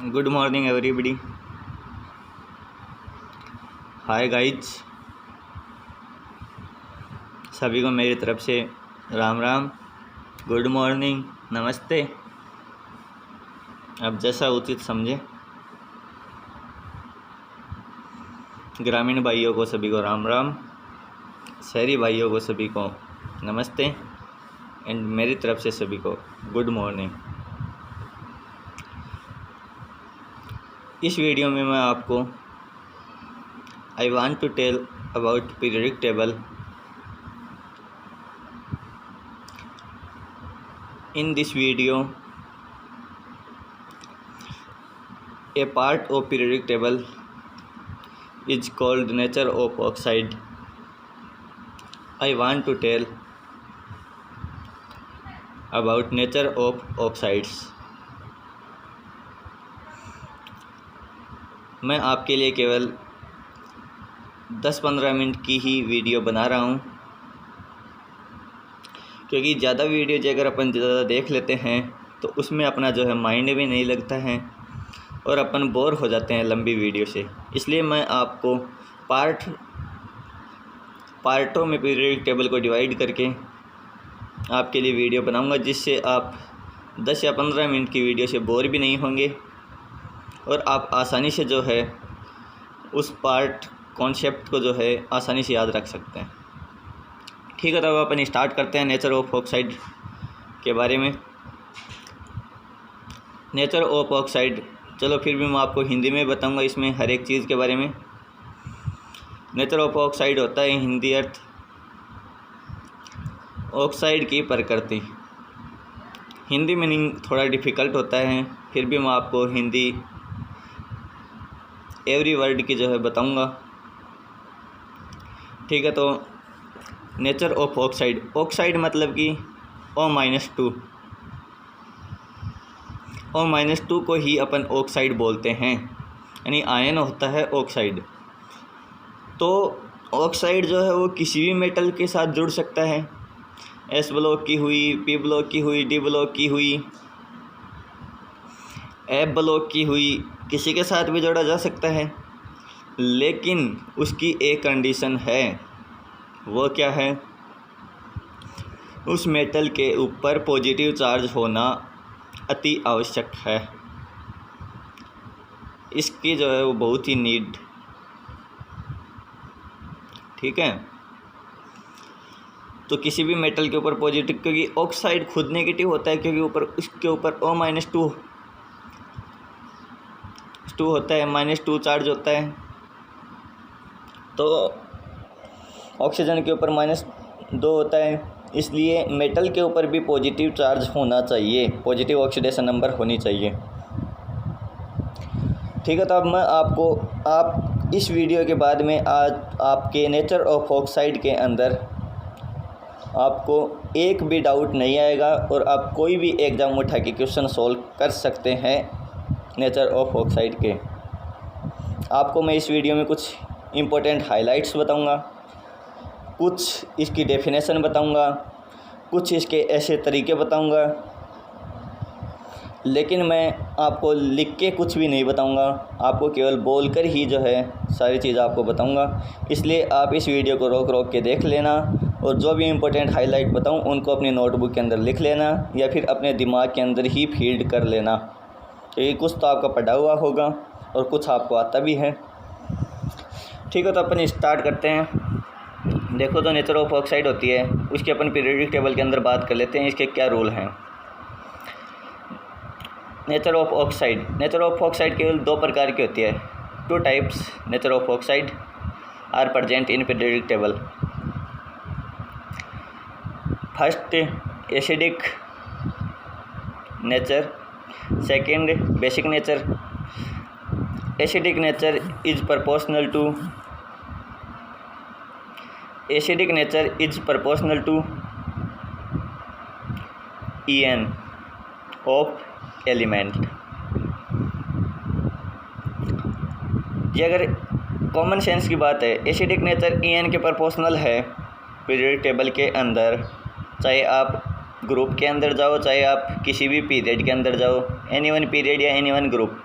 Good morning everybody. Hi guys, सभी को मेरी तरफ से राम राम, गुड मॉर्निंग, नमस्ते। अब जैसा उचित समझे। ग्रामीण भाइयों को सभी को राम राम, शहरी भाइयों को सभी को नमस्ते एंड मेरी तरफ से सभी को गुड मॉर्निंग। इस वीडियो में मैं आपको I want to tell about periodic table. In this video a part of periodic table is called nature of oxide. I want to tell about nature of oxides. मैं आपके लिए केवल 10-15 minute की ही video बना रहा हूँ, क्योंकि ज़्यादा वीडियो जो अगर अपन ज़्यादा देख लेते हैं तो उसमें अपना जो है माइंड भी नहीं लगता है और अपन बोर हो जाते हैं लंबी वीडियो से। इसलिए मैं आपको पार्टों में पीरियडिक टेबल को डिवाइड करके आपके लिए वीडियो बनाऊंगा, जिससे आप 10 या 15 मिनट की वीडियो से बोर भी नहीं होंगे और आप आसानी से जो है उस पार्ट कॉन्सेप्ट को जो है आसानी से याद रख सकते हैं। ठीक है, तो अब अपन स्टार्ट करते हैं नेचर ऑफ ऑक्साइड के बारे में। नेचर ऑफ ऑक्साइड, चलो फिर भी मैं आपको हिंदी में बताऊंगा इसमें हर एक चीज़ के बारे में। नेचर ऑफ ऑक्साइड होता है हिंदी अर्थ ऑक्साइड की प्रकृति। हिंदी मीनिंग थोड़ा डिफ़िकल्ट होता है, फिर भी मैं आपको हिंदी एवरी वर्ड की जो है बताऊंगा। ठीक है, तो नेचर ऑफ ऑक्साइड, ऑक्साइड मतलब कि O-2। O-2 को ही अपन ऑक्साइड बोलते हैं, यानी आयन होता है ऑक्साइड। तो ऑक्साइड जो है वो किसी भी मेटल के साथ जुड़ सकता है। S ब्लॉक की हुई, P ब्लॉक की हुई, D ब्लॉक की हुई, F ब्लॉक की हुई, किसी के साथ भी जोड़ा जा सकता है। लेकिन उसकी एक कंडीशन है, वो क्या है? उस मेटल के ऊपर पॉजिटिव चार्ज होना अति आवश्यक है। इसकी जो है वो बहुत ही नीड। ठीक है, तो किसी भी मेटल के ऊपर पॉजिटिव, क्योंकि ऑक्साइड खुद नेगेटिव होता है, क्योंकि उसके ऊपर O-2 होता है, -2 चार्ज होता है। तो ऑक्सीजन के ऊपर -2 होता है, इसलिए मेटल के ऊपर भी पॉजिटिव चार्ज होना चाहिए, पॉजिटिव ऑक्सीडेशन नंबर होनी चाहिए। ठीक है, तो अब मैं आप इस वीडियो के बाद में आज आपके नेचर ऑफ ऑक्साइड के अंदर आपको एक भी डाउट नहीं आएगा और आप कोई भी एग्ज़ाम उठा के क्वेश्चन सॉल्व कर सकते हैं नेचर ऑफ ऑक्साइड के। आपको मैं इस वीडियो में कुछ इम्पोर्टेंट हाइलाइट्स बताऊंगा, कुछ इसकी डेफिनेशन बताऊंगा, कुछ इसके ऐसे तरीके बताऊंगा, लेकिन मैं आपको लिख के कुछ भी नहीं बताऊंगा, आपको केवल बोलकर ही जो है सारी चीज़ आपको बताऊंगा। इसलिए आप इस वीडियो को रोक के देख लेना और जो भी इम्पोर्टेंट हाईलाइट बताऊं उनको अपनी नोटबुक के अंदर लिख लेना या फिर अपने दिमाग के अंदर ही फीड कर लेना, क्योंकि कुछ तो आपका पढ़ा हुआ होगा और कुछ आपको आता भी है। ठीक है, तो अपन स्टार्ट करते हैं। देखो, तो नेचर ऑफ ऑक्साइड होती है, उसके अपन पीरियडिक टेबल के अंदर बात कर लेते हैं, इसके क्या रूल हैं। नेचर ऑफ ऑक्साइड केवल 2 प्रकार की होती है। 2 types nature of oxide are present in periodic table. First, acidic nature, second basic nature. Acidic nature is proportional to En of element. ये अगर कॉमन सेंस की बात है, एसिडिक नेचर En के प्रोपोर्शनल है पीरियडिक टेबल के अंदर, चाहे आप ग्रुप के अंदर जाओ, चाहे आप किसी भी पीरियड के अंदर जाओ, एनी वन पीरियड या एनी वन ग्रुप,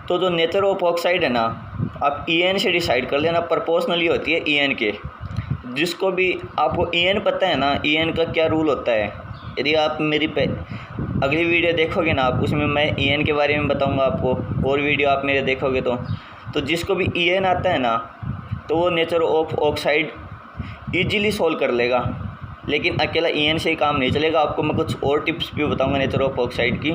तो जो नेचर ऑफ ऑक्साइड है ना, आप EN से डिसाइड कर लेना, प्रोपोर्शनली होती है EN के। जिसको भी आपको EN पता है ना, EN का क्या रूल होता है, यदि आप मेरी अगली वीडियो देखोगे ना आप, उसमें मैं EN के बारे में बताऊंगा आपको, और वीडियो आप मेरे देखोगे तो जिसको भी EN आता है ना, तो वो nature of oxide easily solve कर लेगा। लेकिन अकेला EN से ही काम नहीं चलेगा, आपको मैं कुछ और टिप्स भी बताऊंगा नेचर ऑफ ऑक्साइड की।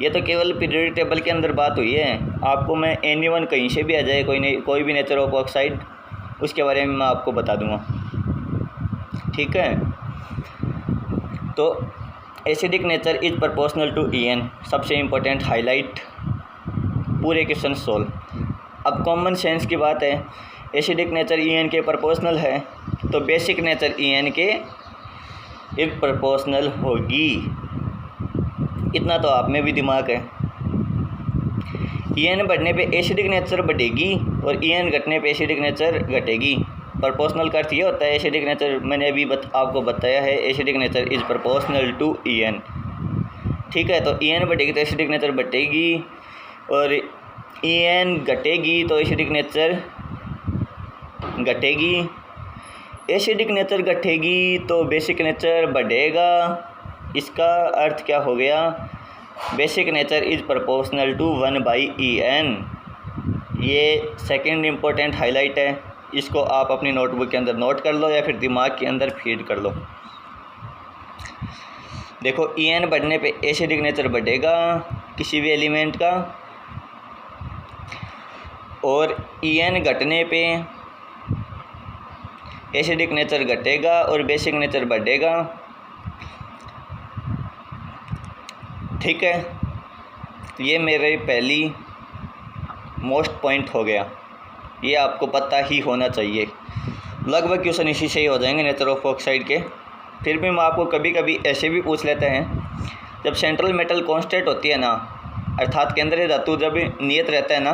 ये तो केवल पीरियोडिक टेबल के अंदर बात हुई है, आपको मैं एनीवन कहीं से भी आ जाए, कोई भी नेचर ऑफ ऑक्साइड, उसके बारे में मैं आपको बता दूंगा, ठीक है। तो acidic nature is proportional to EN, सबसे इम्पोर्टेंट हाईलाइट, पूरे क्वेश्चन सोल्व। अब कॉमन सेंस की बात है, एसिडिक नेचर EN के प्रोपोर्शनल है, तो बेसिक नेचर EN के इज प्रोपोर्शनल होगी। इतना तो आप में भी दिमाग है। EN बढ़ने पे एसिडिक नेचर बढ़ेगी और EN घटने पे एसिडिक नेचर घटेगी। प्रोपोर्शनल का अर्थ ये होता है, एसिडिक नेचर मैंने अभी आपको बताया है, acidic nature is proportional to EN, ठीक है। तो EN बढ़ेगी तो एसिडिक नेचर बढ़ेगी, और EN घटेगी तो एसिडिक नेचर घटेगी। एसिडिक नेचर घटेगी तो बेसिक नेचर बढ़ेगा। इसका अर्थ क्या हो गया, basic nature is proportional to 1/EN। ये सेकंड इम्पोर्टेंट हाईलाइट है, इसको आप अपनी नोटबुक के अंदर नोट कर लो या फिर दिमाग के अंदर फीड कर लो। देखो, EN बढ़ने पे एसिडिक नेचर बढ़ेगा किसी भी एलिमेंट का, और EN घटने पे एसिडिक नेचर घटेगा और बेसिक नेचर बढ़ेगा, ठीक है। ये मेरे पहली मोस्ट पॉइंट हो गया, ये आपको पता ही होना चाहिए। लगभग क्वेश्चन इसी से ही हो जाएंगे नेचर ऑफ ऑक्साइड के। फिर भी मैं आपको कभी कभी ऐसे भी पूछ लेते हैं, जब सेंट्रल मेटल कांस्टेंट होती है ना, अर्थात केंद्रीय धातु जब नियत रहता है ना,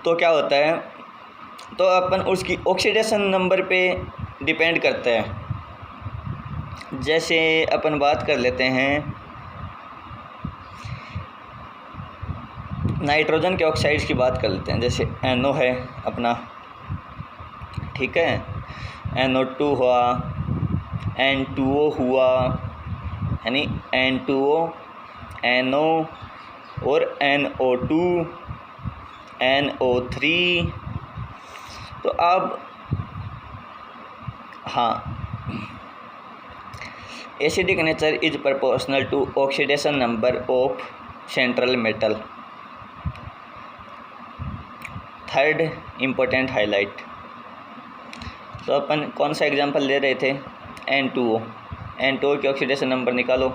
तो क्या होता है, तो अपन उसकी ऑक्सीडेशन नंबर पे डिपेंड करता है। जैसे अपन बात कर लेते हैं नाइट्रोजन के ऑक्साइड्स की बात कर लेते हैं, जैसे NO है अपना, ठीक है, NO2 हुआ, N2O हुआ, यानी N2O, NO और NO2, NO3। तो अब हाँ, acidic nature is proportional to oxidation number of central metal. Third important highlight, तो अपन कौन सा एग्जांपल ले रहे थे, N2O की ऑक्सीडेशन नंबर निकालो,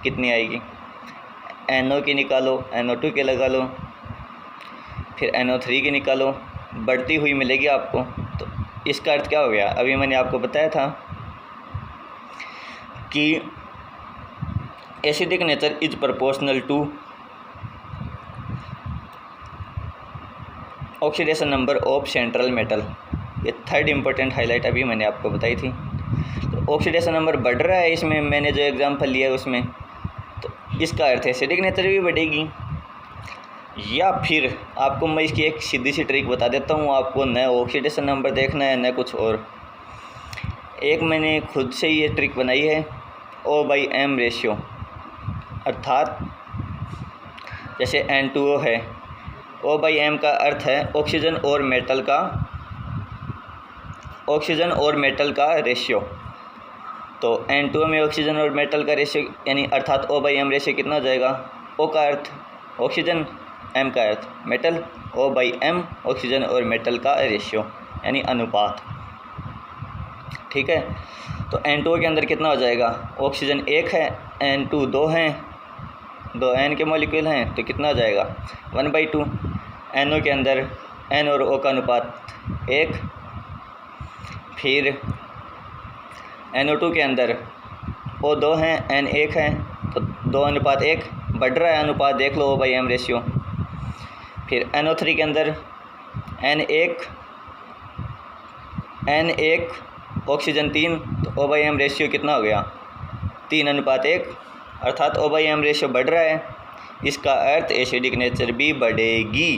कितनी आएगी, NO की निकालो, NO2 के लगा लो, फिर NO3 की निकालो, बढ़ती हुई मिलेगी आपको। तो इसका अर्थ क्या हो गया, अभी मैंने आपको बताया था कि acidic nature is proportional to oxidation number of central metal. ये थर्ड इम्पोर्टेंट हाईलाइट अभी मैंने आपको बताई थी। तो ऑक्सीडेशन नंबर बढ़ रहा है इसमें, मैंने जो एग्जांपल लिया है उसमें, तो इसका अर्थ एसिडिक नेचर भी बढ़ेगी। या फिर आपको मैं इसकी एक सीधी सी ट्रिक बता देता हूँ, आपको न ऑक्सीडेशन नंबर देखना है न कुछ और। एक मैंने खुद से ये ट्रिक बनाई है, O/M रेशियो, अर्थात जैसे N2O है, O/M का अर्थ है ऑक्सीजन और मेटल का रेशियो। तो N2O में ऑक्सीजन और मेटल का रेशियो, यानी अर्थात O/M रेशियो कितना हो जाएगा, O का अर्थ ऑक्सीजन, M का अर्थ मेटल, O/M ऑक्सीजन और मेटल का रेशियो यानी अनुपात, ठीक है। तो N2O के अंदर कितना हो जाएगा, ऑक्सीजन 1 है, N2 2 हैं, 2 N के मॉलिक्यूल हैं, तो कितना हो जाएगा 1/2। NO के अंदर N और O का अनुपात 1, फिर NO2 के अंदर O 2 हैं, N 1 है, तो 2:1 बढ़ रहा है अनुपात, देख लो O/M रेशियो। फिर NO3 के अंदर N 1 ऑक्सीजन 3, तो O/M रेशियो कितना हो गया 3:1, अर्थात O/M रेशियो बढ़ रहा है। इसका अर्थ एसिडिक नेचर भी बढ़ेगी।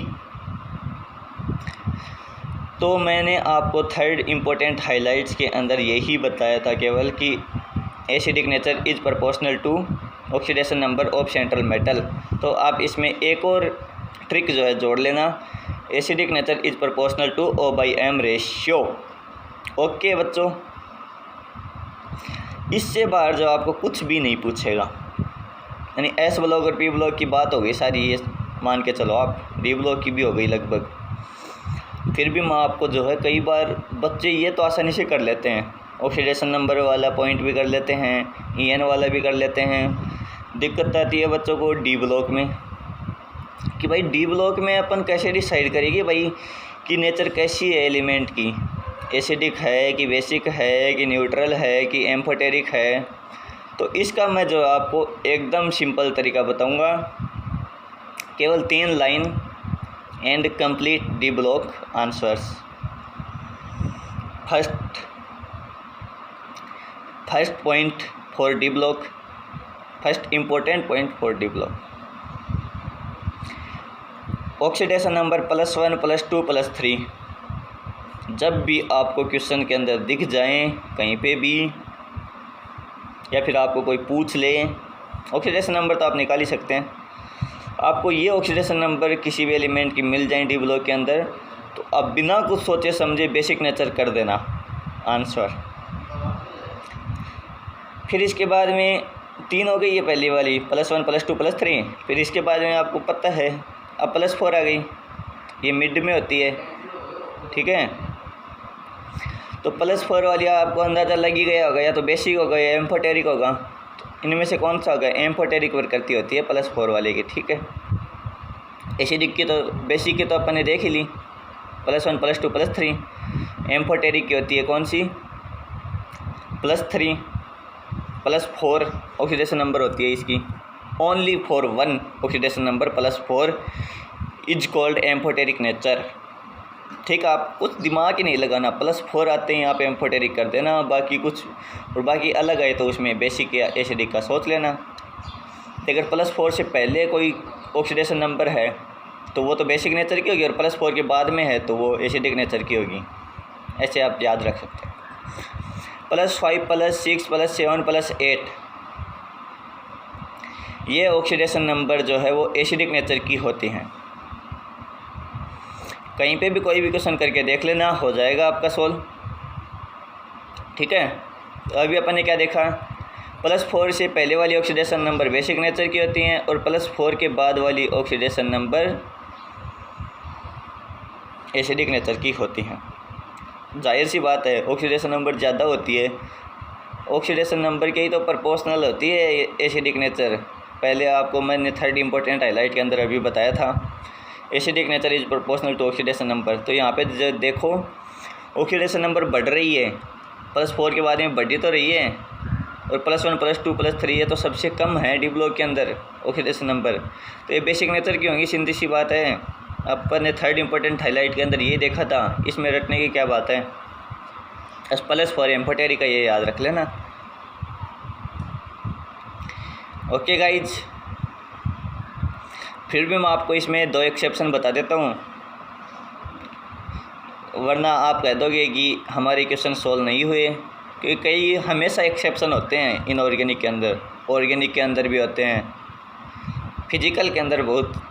तो मैंने आपको थर्ड इम्पोर्टेंट हाइलाइट्स के अंदर यही बताया था केवल कि acidic nature is proportional to oxidation number of central metal. तो आप इसमें एक और ट्रिक जो है जोड़ लेना, acidic nature is proportional to O/M ratio. Okay बच्चों, इससे बाहर जो आपको कुछ भी नहीं पूछेगा, यानी S ब्लॉक और P ब्लॉक की बात हो गई सारी, ये मान के चलो आप, D ब्लॉक की भी हो गई लगभग। फिर भी मैं आपको जो है कई बार बच्चे ये तो आसानी से कर लेते हैं, ऑक्सीडेशन नंबर वाला पॉइंट भी कर लेते हैं, EN वाला भी कर लेते हैं। दिक्कत आती है बच्चों को D ब्लॉक में कि भाई D ब्लॉक में अपन कैसे डिसाइड करेंगे भाई कि नेचर कैसी है एलिमेंट की, एसिडिक है कि बेसिक है कि न्यूट्रल है कि एम्फोटेरिक है। तो इसका मैं जो आपको एकदम सिंपल तरीका बताऊंगा, केवल 3 line and complete D block answers. First point for D block, first important point for D block, oxidation number +1 +2 +3 जब भी आपको क्वेश्चन के अंदर दिख जाएं कहीं पे भी, या फिर आपको कोई पूछ ले, ऑक्सीडेशन नंबर तो आप निकाल ही सकते हैं, आपको ये ऑक्सीडेशन नंबर किसी भी एलिमेंट की मिल जाए D ब्लॉक के अंदर, तो आप बिना कुछ सोचे समझे बेसिक नेचर कर देना आंसर। फिर इसके बाद में 3 हो गई ये पहली वाली, +1 +2 +3। फिर इसके बाद में आपको पता है अब +4 आ गई, ये मिड में होती है, ठीक है। तो +4 वाली आपको अंदाज़ा लग ही गया होगा, या तो बेसिक होगा या एम्फोटेरिक होगा। तो इनमें से कौन सा होगा, एम्फोटेरिक प्रकृति होती है +4 वाले की, ठीक है। एसिडिक की तो, बेसिक की तो अपन ने देख ही ली, +1 +2 +3। एम्फोटेरिक की होती है कौन सी, +3 +4 ऑक्सीडेशन नंबर होती है इसकी, only for 1 oxidation number +4 is called amphoteric nature. ठीक है, आप कुछ दिमाग ही नहीं लगाना, +4 आते हैं यहाँ पे एम्फोटेरिक कर देना, बाकी कुछ और बाकी अलग आए तो उसमें बेसिक या एसिडिक का सोच लेना। अगर +4 से पहले कोई ऑक्सीडेशन नंबर है तो वो तो बेसिक नेचर की होगी, और +4 के बाद में है तो वो एसिडिक नेचर की होगी। ऐसे आप याद रख सकते हैं। +5 +6 +7 +8 ये ऑक्सीडेशन नंबर जो है वो एसिडिक नेचर की होती हैं। कहीं पे भी कोई भी क्वेश्चन करके देख लेना, हो जाएगा आपका सोल्व, ठीक है। तो अभी अपन ने क्या देखा, +4 से पहले वाली ऑक्सीडेशन नंबर बेसिक नेचर की होती हैं, और +4 के बाद वाली ऑक्सीडेशन नंबर एसिडिक नेचर की होती हैं। जाहिर सी बात है, ऑक्सीडेशन नंबर ज़्यादा होती है, ऑक्सीडेशन नंबर के ही तो प्रोपोर्शनल होती है एसिडिक नेचर। पहले आपको मैंने थर्ड इम्पोर्टेंट हाईलाइट के अंदर अभी बताया था, acidic nature is proportional to oxidation number. तो यहाँ पे जो देखो ऑक्सीडेशन नंबर बढ़ रही है, +4 के बाद में बढ़ी तो रही है, और +1 +2 +3 ये तो सबसे कम है D ब्लॉक के अंदर ऑक्सीडेशन नंबर, तो ये बेसिक नेचर की होंगी, सीधी सी बात है। अपन ने थर्ड इम्पोर्टेंट हाईलाइट के अंदर ये देखा था, इसमें रटने की क्या बात है, बस +4 एम्फोटेरिक का ये याद रख लेना। ओके गाइज, फिर भी मैं आपको इसमें 2 एक्सेप्शन बता देता हूँ, वरना आप कह दोगे कि हमारे क्वेश्चन सोल्व नहीं हुए, क्योंकि कई हमेशा एक्सेप्शन होते हैं इनऑर्गेनिक के अंदर, ऑर्गेनिक के अंदर भी होते हैं, फिजिकल के अंदर बहुत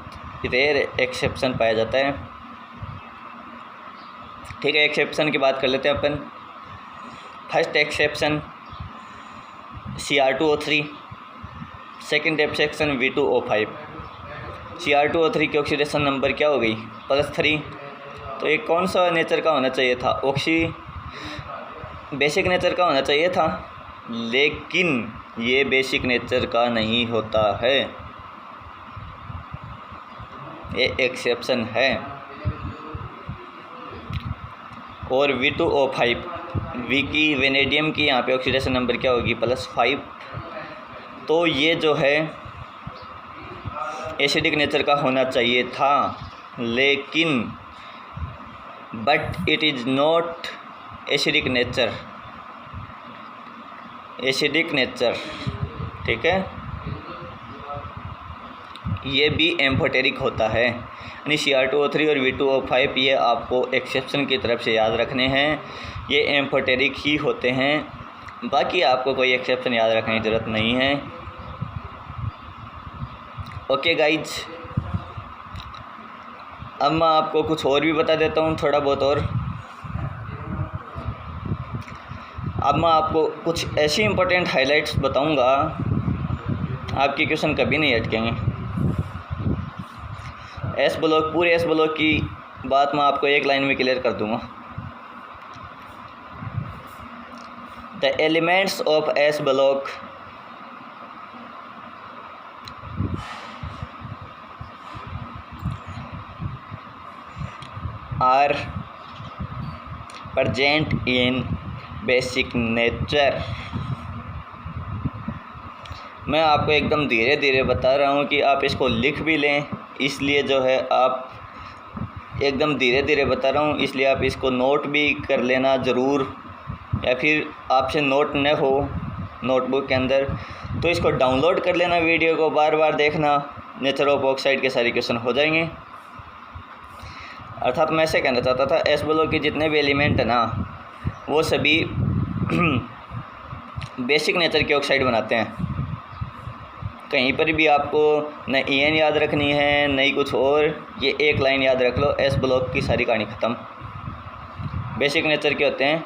रेयर एक्सेप्शन पाया जाता है। ठीक है, एक्सेप्शन की बात कर लेते हैं अपन। First exception Cr2O3, second exception V2O5। Cr2O3 की ऑक्सीडेशन नंबर क्या हो गई, +3। तो ये कौन सा नेचर का होना चाहिए था, बेसिक नेचर का होना चाहिए था, लेकिन ये बेसिक नेचर का नहीं होता है, ये एक्सेप्शन है। और V2O5, V की वेनेडियम की यहाँ पे ऑक्सीडेशन नंबर क्या होगी, +5। तो ये जो है एसिडिक नेचर का होना चाहिए था, लेकिन but it is not acidic nature, ठीक है। ये भी एम्फोटेरिक होता है। यानी Cr2O3 और V2O5 ये आपको एक्सेप्शन की तरफ से याद रखने हैं, ये एम्फोटेरिक ही होते हैं, बाकी आपको कोई एक्सेप्शन याद रखने की ज़रूरत नहीं है। ओके गाइज, अब मैं आपको कुछ और भी बता देता हूँ, थोड़ा बहुत और। अब मैं आपको कुछ ऐसी इंपॉर्टेंट हाइलाइट्स बताऊँगा, आपके क्वेश्चन कभी नहीं अटकेंगे। एस ब्लॉक, पूरे एस ब्लॉक की बात मैं आपको एक लाइन में क्लियर कर दूँगा। The elements of S block are present in basic nature। मैं आपको एकदम धीरे धीरे बता रहा हूँ कि आप इसको लिख भी लें, इसलिए जो है आप एकदम धीरे धीरे बता रहा हूँ, इसलिए आप इसको नोट भी कर लेना ज़रूर, या फिर आपसे नोट न हो नोटबुक के अंदर तो इसको डाउनलोड कर लेना, वीडियो को बार बार देखना, नेचर ऑफ ऑक्साइड के सारे क्वेश्चन हो जाएंगे। अर्थात मैं ऐसे कहना चाहता था, एस ब्लॉक के जितने भी एलिमेंट हैं ना, वो सभी बेसिक नेचर के ऑक्साइड बनाते हैं। कहीं पर भी आपको न EN याद रखनी है नहीं कुछ और, ये एक लाइन याद रख लो, एस ब्लॉक की सारी कहानी ख़त्म। बेसिक नेचर के होते हैं।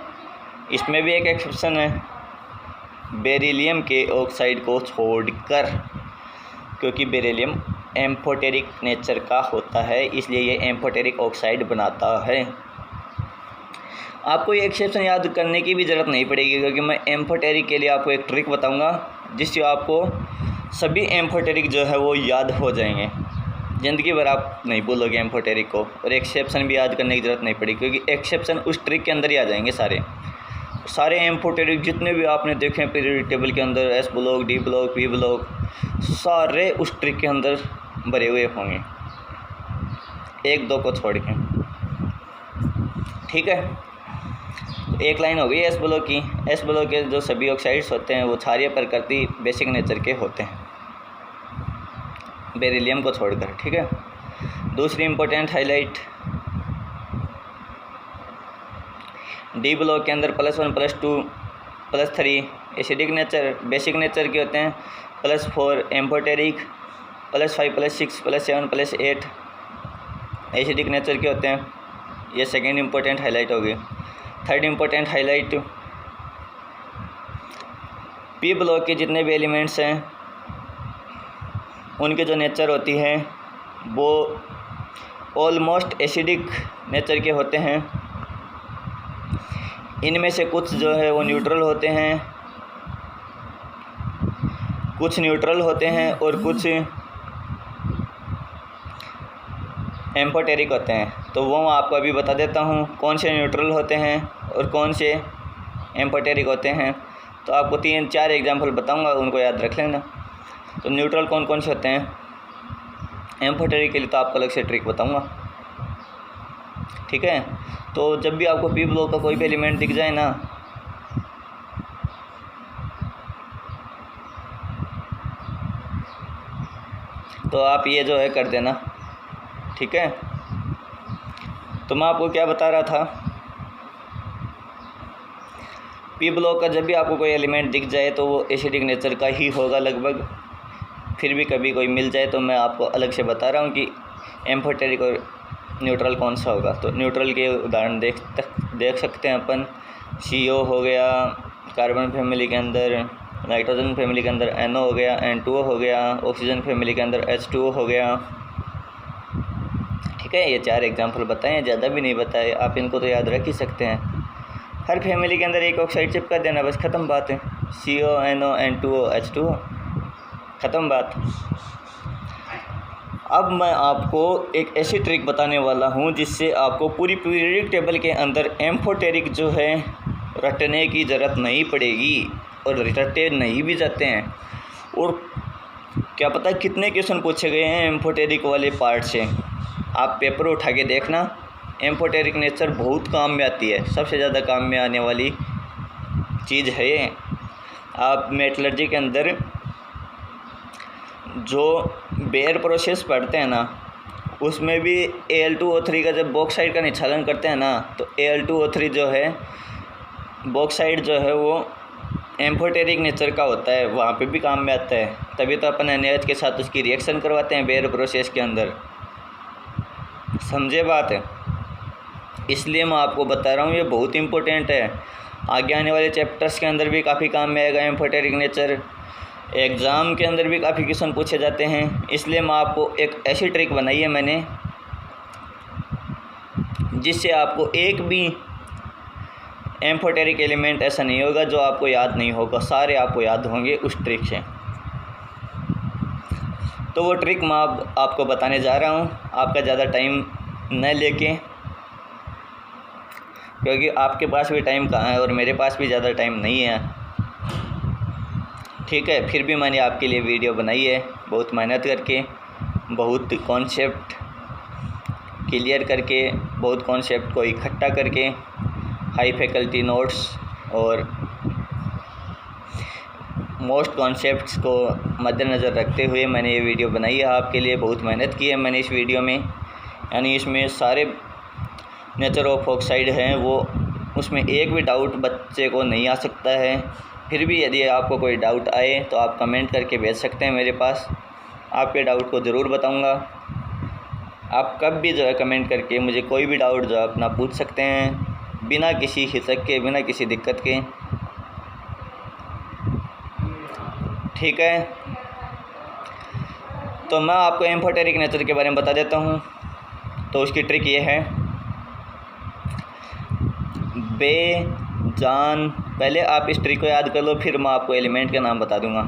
इसमें भी एक एक्सेप्शन है, बेरिलियम के ऑक्साइड को छोड़कर, क्योंकि बेरिलियम एम्फोटेरिक नेचर का होता है, इसलिए ये एम्फोटेरिक ऑक्साइड बनाता है। आपको ये एक्सेप्शन याद करने की भी ज़रूरत नहीं पड़ेगी, क्योंकि मैं एम्फोटेरिक के लिए आपको एक ट्रिक बताऊंगा, जिससे आपको सभी एम्फोटेरिक जो है वो याद हो जाएंगे। ज़िंदगी भर आप नहीं भूलोगे एम्फोटेरिक को, और एक्सेप्शन भी याद करने की ज़रूरत नहीं पड़ेगी, क्योंकि एक्सेप्शन उस ट्रिक के अंदर ही आ जाएंगे। सारे एम्फोटेरिक जितने भी आपने देखे हैं पीरियोडिक टेबल के अंदर, S block, D block, P block, सारे उस ट्रिक के अंदर भरे हुए होंगे, एक दो को छोड़ के। ठीक है, तो एक लाइन हो गई एस ब्लॉक की। एस ब्लॉक के जो सभी ऑक्साइड्स होते हैं वो क्षारीय प्रकृति बेसिक नेचर के होते हैं, बेरिलियम को छोड़कर। ठीक है, दूसरी इंपॉर्टेंट हाईलाइट, डी ब्लॉक के अंदर +1 +2 +3 एसिडिक नेचर बेसिक नेचर के होते हैं, +4 एम्फोटेरिक, +5 +6 +7 +8 एसिडिक नेचर के होते हैं। ये सेकेंड इंपॉर्टेंट हाईलाइट होगी। Third important highlight, P block के जितने भी एलिमेंट्स हैं उनके जो नेचर होती है वो ऑलमोस्ट एसिडिक नेचर के होते हैं। इनमें से कुछ जो है वो न्यूट्रल होते हैं, कुछ न्यूट्रल होते हैं और कुछ एम्फोटेरिक होते हैं। तो वो मैं आपको अभी बता देता हूँ कौन से न्यूट्रल होते हैं और कौन से एम्फोटेरिक होते हैं। तो आपको 3-4 एग्जांपल बताऊँगा, उनको याद रख लेना। तो न्यूट्रल कौन कौन से होते हैं, एम्फोटेरिक के लिए तो आपको अलग से ट्रिक बताऊँगा। ठीक है, तो जब भी आपको पी ब्लॉक का कोई भी एलिमेंट दिख जाए ना, तो आप ये जो है कर देना। ठीक है, तो मैं आपको क्या बता रहा था, पी ब्लॉक का जब भी आपको कोई एलिमेंट दिख जाए तो वो एसिडिक नेचर का ही होगा लगभग। फिर भी कभी कोई मिल जाए तो मैं आपको अलग से बता रहा हूँ कि एम्फोटेरिक और न्यूट्रल कौन सा होगा। तो न्यूट्रल के उदाहरण देख सकते हैं अपन, CO हो गया कार्बन फैमिली के अंदर, नाइट्रोजन फैमिली के अंदर NO हो गया, N2O हो गया, ऑक्सीजन फैमिली के अंदर H2O हो गया। ठीक है, ये 4 एग्जांपल बताएं, ज़्यादा भी नहीं बताए, आप इनको तो याद रख ही सकते हैं। हर फैमिली के अंदर एक ऑक्साइड चिपका देना, बस ख़त्म बात है। CO, NO, N2O, H2O, ख़त्म बात। अब मैं आपको एक ऐसी ट्रिक बताने वाला हूँ जिससे आपको पूरी पीरियोडिक टेबल के अंदर एम्फोटेरिक जो है रटने की ज़रूरत नहीं पड़ेगी, और रटे नहीं भी जाते हैं। और क्या पता कितने क्वेश्चन पूछे गए हैं एम्फोटेरिक वाले पार्ट से। आप पेपर उठा के देखना, एम्फोटेरिक नेचर बहुत काम में आती है, सबसे ज़्यादा काम में आने वाली चीज़ है ये। आप मेटलर्जी के अंदर जो बेयर प्रोसेस पढ़ते हैं ना, उसमें भी Al2O3 का जब बॉक्साइड का निच्छालन करते हैं ना, तो Al2O3 जो है बॉक्साइड जो है वो एम्फोटेरिक नेचर का होता है, वहाँ पे भी काम में आता है। तभी तो अपन NaOH के साथ उसकी रिएक्शन करवाते हैं बेयर प्रोसेस के अंदर, समझे बात है। इसलिए मैं आपको बता रहा हूँ, ये बहुत इम्पोर्टेंट है। आगे आने वाले चैप्टर्स के अंदर भी काफ़ी काम में आएगा एम्फोटेरिक नेचर। एग्ज़ाम के अंदर भी काफ़ी क्वेश्चन पूछे जाते हैं। इसलिए मैं आपको एक ऐसी ट्रिक बनाई है मैंने, जिससे आपको एक भी एम्फोटेरिक एलिमेंट ऐसा नहीं होगा जो आपको याद नहीं होगा, सारे आपको याद होंगे उस ट्रिक से। तो वो ट्रिक मैं आपको बताने जा रहा हूँ, आपका ज़्यादा टाइम न लेके, क्योंकि आपके पास भी टाइम कहाँ है और मेरे पास भी ज़्यादा टाइम नहीं है। ठीक है, फिर भी मैंने आपके लिए वीडियो बनाई है, बहुत मेहनत करके, बहुत कॉन्सेप्ट क्लियर करके, बहुत कॉन्सेप्ट को इकट्ठा करके, हाई फैकल्टी नोट्स और मोस्ट कॉन्सेप्ट्स को मद्देनज़र रखते हुए मैंने ये वीडियो बनाई है आपके लिए। बहुत मेहनत की है मैंने इस वीडियो में, यानी इसमें सारे नेचर ऑफ ऑक्साइड हैं वो, उसमें एक भी डाउट बच्चे को नहीं आ सकता है। फिर भी यदि आपको कोई डाउट आए तो आप कमेंट करके भेज सकते हैं मेरे पास, आपके डाउट को ज़रूर बताऊंगा। आप कब भी जो है कमेंट करके मुझे कोई भी डाउट जो है अपना पूछ सकते हैं, बिना किसी हिचक के, बिना किसी दिक्कत के। ठीक है, तो मैं आपको एम्फोटेरिक नेचर के बारे में बता देता हूँ। तो उसकी ट्रिक ये है, बेजान, पहले आप इस ट्रिक को याद कर लो, फिर मैं आपको एलिमेंट के नाम बता दूंगा।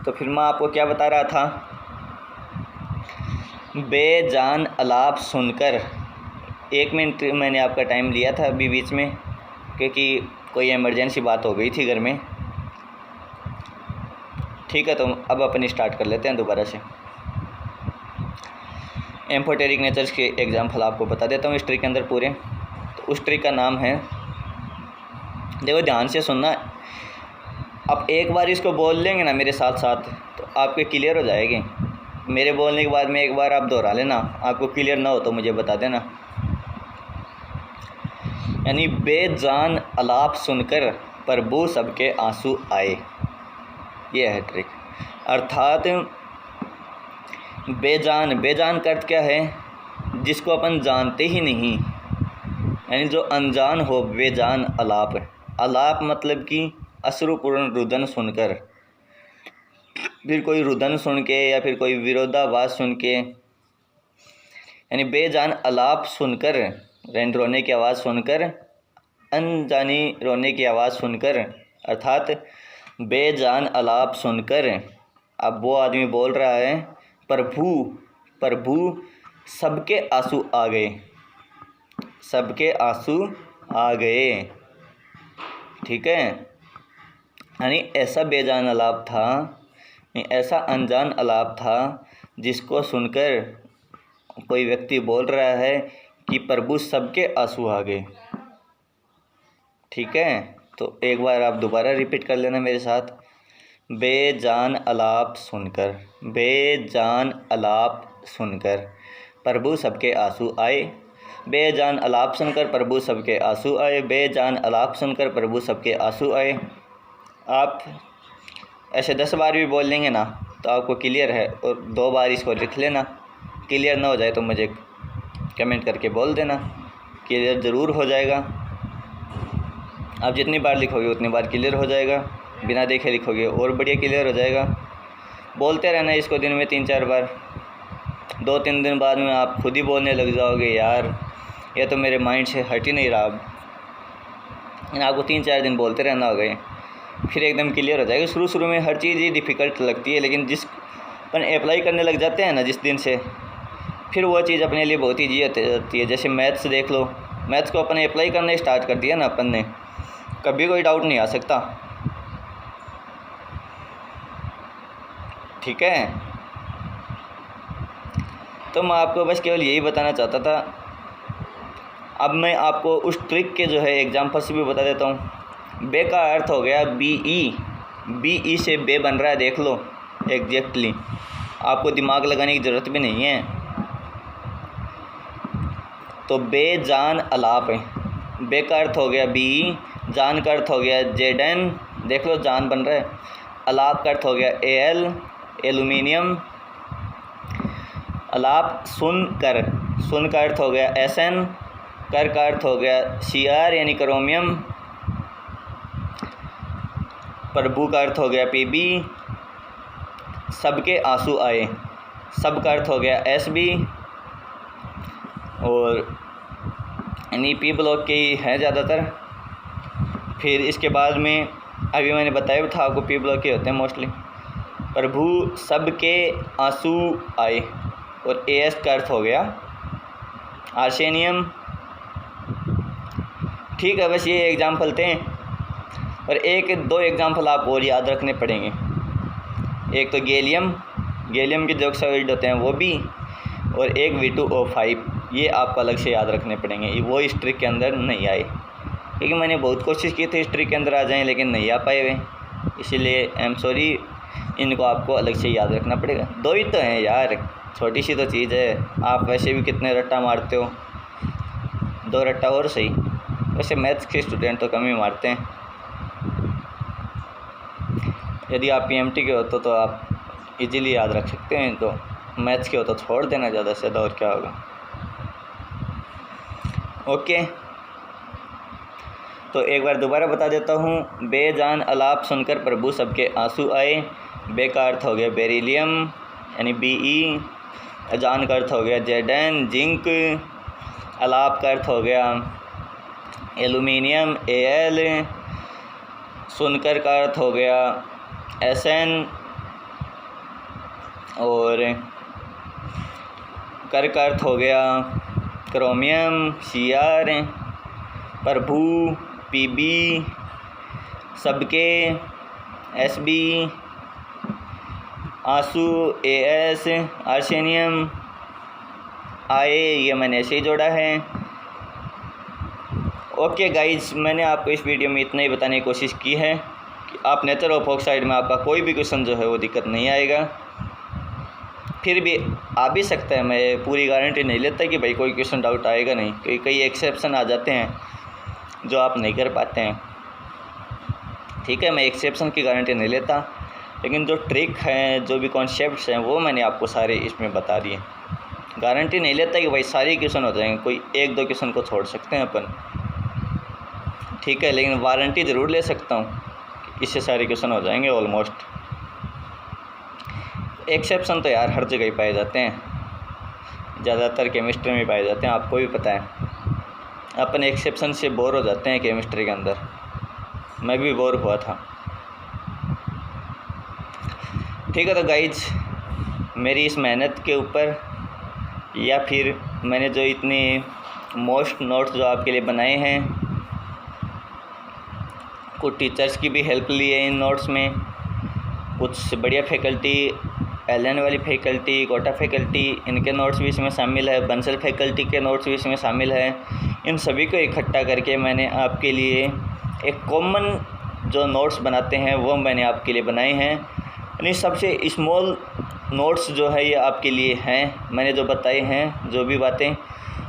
तो फिर मैं आपको क्या बता रहा था, बेजान अलाप सुनकर। 1 मिनट मैंने आपका टाइम लिया था अभी बीच में, क्योंकि कोई इमरजेंसी बात हो गई थी घर में। ठीक है, तो अब अपन स्टार्ट कर लेते हैं दोबारा से। एम्फोटेरिक नेचर्स के एग्जाम्पल आपको बता देता हूँ इस ट्रिक के अंदर पूरे। तो उस ट्रिक का नाम है, देखो ध्यान से सुनना, आप एक बार इसको बोल लेंगे ना मेरे साथ साथ तो आपके क्लियर हो जाएगी। मेरे बोलने के बाद में एक बार आप दोहरा लेना, आपको क्लियर ना हो तो मुझे बता देना। यानी बेजान अलाप सुनकर प्रभु सबके आंसू आए, ये है ट्रिक। अर्थात बेजान, बेजान का अर्थ क्या है, जिसको अपन जानते ही नहीं, यानी जो अनजान हो, बेजान अलाप। अलाप मतलब कि अश्रुपूर्ण रुदन सुनकर, फिर कोई रुदन सुन के या फिर कोई विरोधाभास सुन के, यानी बेजान अलाप सुनकर, रोने की आवाज़ सुनकर, अनजानी रोने की आवाज़ सुनकर, अर्थात बेजान अलाप सुनकर अब वो आदमी बोल रहा है, प्रभु प्रभु सबके आंसू आ गए, सबके आंसू आ गए। ठीक है, यानी ऐसा बेजान अलाप था, ऐसा अनजान अलाप था, जिसको सुनकर कोई व्यक्ति बोल रहा है कि प्रभु सबके आंसू आ गए। ठीक है, तो एक बार आप दोबारा रिपीट कर लेना मेरे साथ, बेजान अलाप सुनकर, बेजान अलाप सुनकर प्रभु सबके आंसू आए, बेजान अलाप सुनकर प्रभु सबके आंसू आए, बेजान अलाप सुनकर प्रभु सबके आंसू आए। आप ऐसे 10 बार भी बोल लेंगे ना तो आपको क्लियर है, और 2 बार इसको लिख लेना। क्लियर ना हो जाए तो मुझे कमेंट करके बोल देना, क्लियर ज़रूर हो जाएगा। आप जितनी बार लिखोगे उतनी बार क्लियर हो जाएगा, बिना देखे लिखोगे और बढ़िया क्लियर हो जाएगा। बोलते रहना इसको दिन में 3-4 बार, 2-3 दिन बाद में आप खुद ही बोलने लग जाओगे, यार ये तो मेरे माइंड से हट ही नहीं रहा। अब आपको 3-4 दिन बोलते रहना होगा, फिर एकदम क्लियर हो जाएगा। शुरू में हर चीज़ ही डिफ़िकल्ट लगती है, लेकिन जिस अपन अप्लाई करने लग जाते हैं ना जिस दिन से, फिर वो चीज़ अपने लिए बहुत ईजी होती है। जैसे मैथ्स देख लो, मैथ्स को अपन अप्लाई करना स्टार्ट कर दिया ना अपन ने, कभी कोई डाउट नहीं आ सकता। ठीक है, तो मैं आपको बस केवल यही बताना चाहता था अब मैं आपको उस ट्रिक के जो है एग्जांपल से भी बता देता हूँ। बे का अर्थ हो गया बी ई से बे बन रहा है, देख लो एग्जैक्टली, आपको दिमाग लगाने की ज़रूरत भी नहीं है। तो बेजान अलाप है, बे का अर्थ हो गया बी, जान का अर्थ हो गया जेडन, देख लो जान बन रहा है। अलाप का अर्थ हो गया एल, एलुमिनियम। अलाप सुन का अर्थ हो गया एसएन, कर का अर्थ हो गया सीआर यानी क्रोमियम। प्रभु का अर्थ हो गया पीबी। सबके आंसू आए, सब का अर्थ हो गया एसबी। और यानी पी ब्लॉक के ही हैं ज़्यादातर। फिर इसके बाद में अभी मैंने बताया था आपको पी ब्लॉक के होते हैं मोस्टली। प्रभु सबके आंसू आए, और एएस का अर्थ हो गया आर्सेनियम। ठीक है, बस ये एग्जाम्पल थे, और एक दो एग्जाम्पल आप और याद रखने पड़ेंगे। एक तो गैलियम के जो ऑक्साइड होते हैं वो भी, और एक V2O5, ये आपको अलग से याद रखने पड़ेंगे। वो इस ट्रिक के अंदर नहीं आए, क्योंकि मैंने बहुत कोशिश की थी इस ट्रिक के अंदर आ जाएं, लेकिन नहीं आ पाए वे, इसीलिए आई एम सॉरी। इनको आपको अलग से याद रखना पड़ेगा। दो ही तो हैं यार, छोटी सी तो चीज़ है। आप वैसे भी कितने रट्टा मारते हो, 2 रट्टा और सही। वैसे मैथ्स के स्टूडेंट तो कम ही मारते हैं। यदि आप PMT के हो तो आप इजीली याद रख सकते हैं, तो मैथ्स के हो तो छोड़ देना ज़्यादा से ज़्यादा, और क्या होगा। ओके, तो एक बार दोबारा बता देता हूँ। बेजान अलाप सुनकर प्रभु सबके आंसू आए। बे का अर्थ हो गया बेरिलियम यानी BE। जान का अर्थ हो गया जेडन, जिंक। अलाप का अर्थ हो गया एलुमिनियम, AL। सुनकर का अर्थ हो गया SN। और कर का अर्थ हो गया क्रोमियम, CR। प्रभु PB, सबके SB। आंसू AS, आर्सेनियम। आए ये मैंने ऐसे ही जोड़ा है। ओके गाइज, मैंने आपको इस वीडियो में इतना ही बताने की कोशिश की है कि आप नेचर ऑफ ऑक्साइड में आपका कोई भी क्वेश्चन जो है वो दिक्कत नहीं आएगा। फिर भी आ भी सकता है, मैं पूरी गारंटी नहीं लेता कि भाई कोई क्वेश्चन डाउट आएगा नहीं, क्योंकि कई एक्सेप्शन आ जाते हैं जो आप नहीं कर पाते हैं। ठीक है, मैं एक्सेप्शन की गारंटी नहीं लेता, लेकिन जो ट्रिक हैं, जो भी कॉन्सेप्ट्स हैं, वो मैंने आपको सारे इसमें बता दिए। गारंटी नहीं लेता कि भाई सारे क्वेश्चन हो जाएंगे, कोई 1-2 क्वेश्चन को छोड़ सकते हैं अपन। ठीक है, लेकिन वारंटी ज़रूर ले सकता हूँ, इससे सारे क्वेश्चन हो जाएंगे ऑलमोस्ट। एक्सेप्शन तो यार हर जगह ही पाए जाते हैं, ज़्यादातर केमिस्ट्री में पाए जाते हैं, आपको भी पता है। अपन एक्सेप्शन से बोर हो जाते हैं केमिस्ट्री के अंदर, मैं भी बोर हुआ था। ठीक है, तो गाइज मेरी इस मेहनत के ऊपर, या फिर मैंने जो इतने मोस्ट नोट्स जो आपके लिए बनाए हैं, कुछ टीचर्स की भी हेल्प ली है इन नोट्स में, कुछ बढ़िया फैकल्टी, LN वाली फैकल्टी, कोटा फैकल्टी, इनके नोट्स भी इसमें शामिल है, बंसल फैकल्टी के नोट्स भी इसमें शामिल है। इन सभी को इकट्ठा करके मैंने आपके लिए एक कॉमन जो नोट्स बनाते हैं वो मैंने आपके लिए बनाए हैं। यानी सबसे स्मॉल नोट्स जो है ये आपके लिए हैं। मैंने जो बताए हैं, जो भी बातें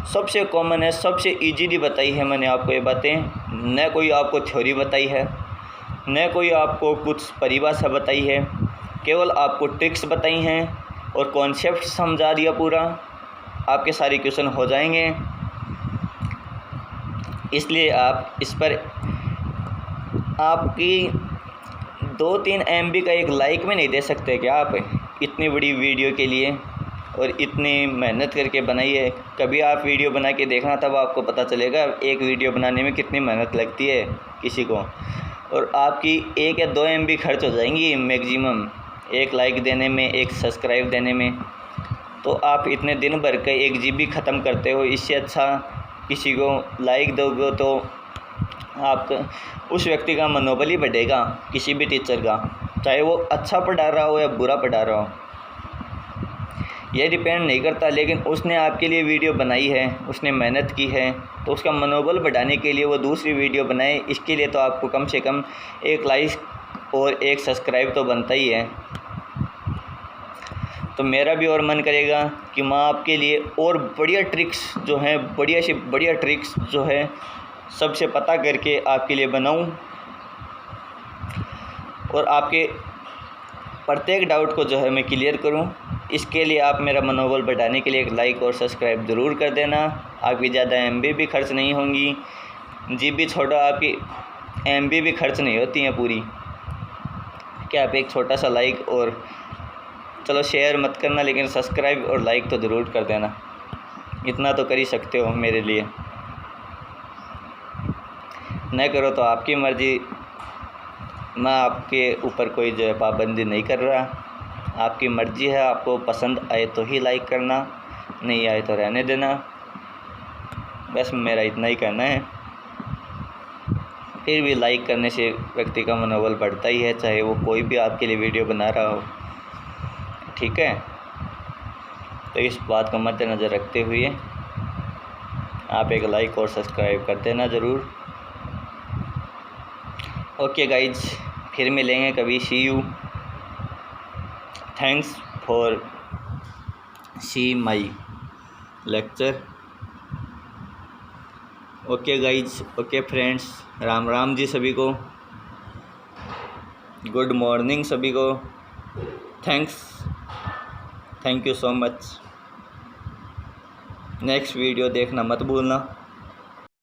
सबसे कॉमन है, सबसे इजीली बताई है मैंने आपको ये बातें। न कोई आपको थ्योरी बताई है, न कोई आपको कुछ परिभाषा बताई है, केवल आपको ट्रिक्स बताई हैं और कॉन्सेप्ट समझा दिया पूरा। आपके सारे क्वेश्चन हो जाएंगे, इसलिए आप इस पर आपकी 2-3 MB का एक लाइक में नहीं दे सकते क्या आप इतनी बड़ी वीडियो के लिए, और इतनी मेहनत करके बनाई है। कभी आप वीडियो बना के देखना, तब आपको पता चलेगा एक वीडियो बनाने में कितनी मेहनत लगती है किसी को। और आपकी 1 या 2 MB खर्च हो जाएंगी मैक्सिमम, एक लाइक देने में, एक सब्सक्राइब देने में। तो आप इतने दिन भर के 1 GB ख़त्म करते हो, इससे अच्छा किसी को लाइक दोगे तो आपका उस व्यक्ति का मनोबल ही बढ़ेगा, किसी भी टीचर का, चाहे वो अच्छा पढ़ा रहा हो या बुरा पढ़ा रहा हो। ये डिपेंड नहीं करता, लेकिन उसने आपके लिए वीडियो बनाई है, उसने मेहनत की है, तो उसका मनोबल बढ़ाने के लिए वो दूसरी वीडियो बनाए। इसके लिए तो आपको कम से कम एक लाइक और एक सब्सक्राइब तो बनता ही है। तो मेरा भी और मन करेगा कि मैं आपके लिए और बढ़िया ट्रिक्स जो हैं, बढ़िया से बढ़िया ट्रिक्स जो है सबसे पता करके आपके लिए बनाऊं और आपके प्रत्येक डाउट को जो है मैं क्लियर करूं। इसके लिए आप मेरा मनोबल बढ़ाने के लिए एक लाइक और सब्सक्राइब ज़रूर कर देना। आपकी ज़्यादा MB भी खर्च नहीं होंगी, GB छोड़ा, आपकी MB भी खर्च नहीं होती हैं पूरी। क्या आप एक छोटा सा लाइक और चलो शेयर मत करना, लेकिन सब्सक्राइब और लाइक तो ज़रूर कर देना। इतना तो कर ही सकते हो मेरे लिए, न करो तो आपकी मर्ज़ी। मैं आपके ऊपर कोई जो है पाबंदी नहीं कर रहा, आपकी मर्ज़ी है। आपको पसंद आए तो ही लाइक करना, नहीं आए तो रहने देना। बस मेरा इतना ही कहना है। फिर भी लाइक करने से व्यक्ति का मनोबल बढ़ता ही है, चाहे वो कोई भी आपके लिए वीडियो बना रहा हो, ठीक है। तो इस बात को मद्देनज़र रखते हुए आप एक लाइक और सब्सक्राइब कर देना ज़रूर। ओके गाइज, फिर मिलेंगे कभी। See you, thanks for see my lecture. Okay guys, okay friends, Ram Ram ji सभी को, गुड मॉर्निंग सभी को, thank you so much. Next video देखना मत भूलना।